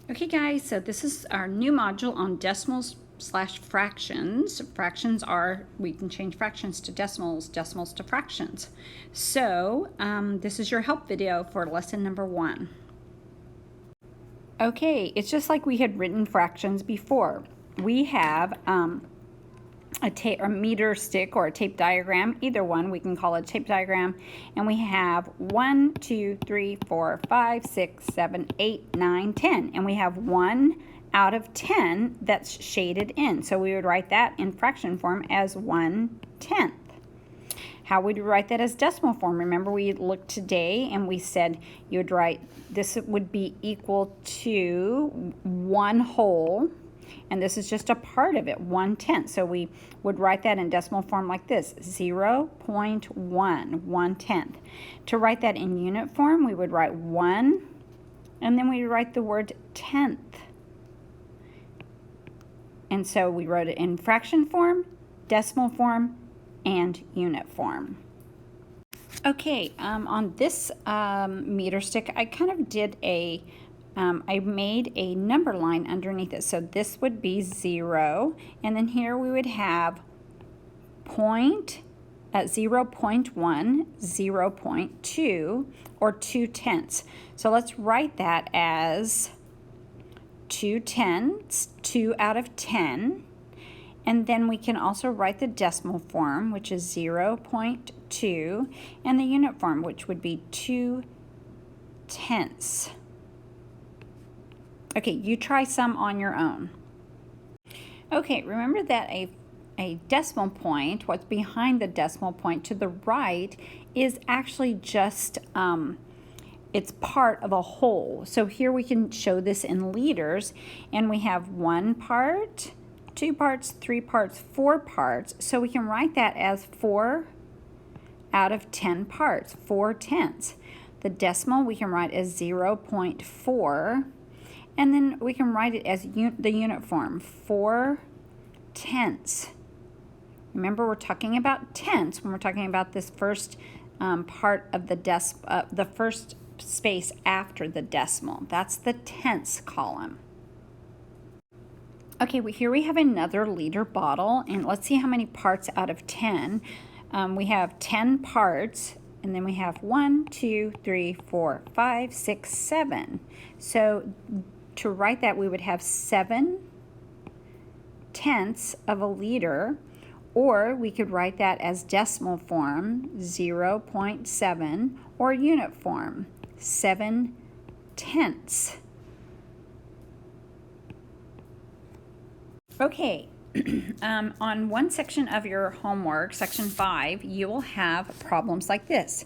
Okay guys, so this is our new module on decimals / fractions. Fractions are, we can change fractions to decimals, decimals to fractions. So this is your help video for lesson number 1. Okay, it's just like we had written fractions before. We have a meter stick or a tape diagram, either one, we can call it a tape diagram, and we have 1, 2, 3, 4, 5, 6, 7, 8, 9, 10, and we have 1 out of 10 that's shaded in, so we would write that in fraction form as 1/10. How would we write that as decimal form? Remember, we looked today and we said you would write this would be equal to 1 whole, and this is just a part of it, 1/10. So we would write that in decimal form like this, 0.1, 1/10. To write that in unit form, we would write 1, and then we would write the word tenth. And so we wrote it in fraction form, decimal form, and unit form. Okay, on this meter stick, I kind of did I made a number line underneath it. So this would be 0, and then here we would have 0.1, 0.2, or 2/10. So let's write that as 2/10, 2 out of 10. And then we can also write the decimal form, which is 0.2, and the unit form, which would be 2/10. Okay, you try some on your own. Okay, remember that a decimal point, what's behind the decimal point to the right, is actually just, it's part of a whole. So here we can show this in liters, and we have 1 part, 2 parts, 3 parts, 4 parts. So we can write that as 4 out of 10 parts, 4/10. The decimal we can write as 0.4, and then we can write it as the unit form, 4/10. Remember, we're talking about tenths when we're talking about this first part of the first space after the decimal. That's the tenths column. Okay, here we have another liter bottle, and let's see how many parts out of 10. We have 10 parts, and then we have 1, 2, 3, 4, 5, 6, 7. So to write that, we would have 7/10 of a liter, or we could write that as decimal form, 0.7, or unit form, 7/10. Okay, on one section of your homework, section 5, you will have problems like this.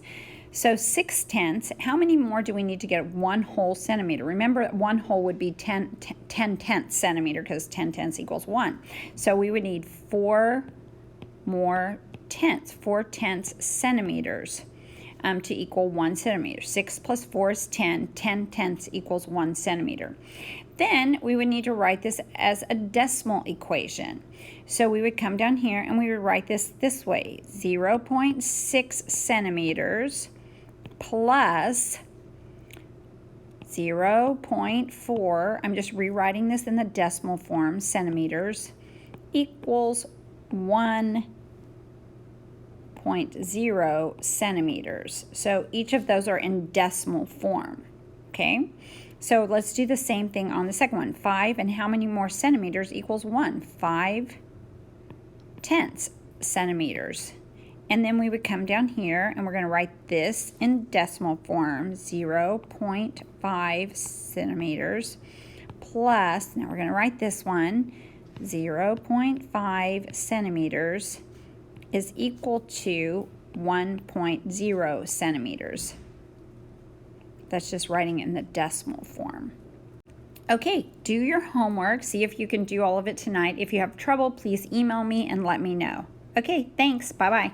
So 6/10, how many more do we need to get 1 whole centimeter? Remember, 1 whole would be 10/10 centimeter, because 10/10 equals 1. So we would need 4 more tenths, 4/10 centimeters to equal 1 centimeter. 6 plus 4 is 10. 10/10 equals 1 centimeter. Then we would need to write this as a decimal equation. So we would come down here and we would write this way, 0.6 centimeters plus 0.4, I'm just rewriting this in the decimal form, centimeters, equals 1.0 centimeters. So each of those are in decimal form, okay? So let's do the same thing on the second one. 5, and how many more centimeters equals 1? 5/10 centimeters. And then we would come down here and we're going to write this in decimal form, 0.5 centimeters plus, now we're going to write this one, 0.5 centimeters is equal to 1.0 centimeters. That's just writing in the decimal form. Okay, do your homework. See if you can do all of it tonight. If you have trouble, please email me and let me know. Okay, thanks. Bye-bye.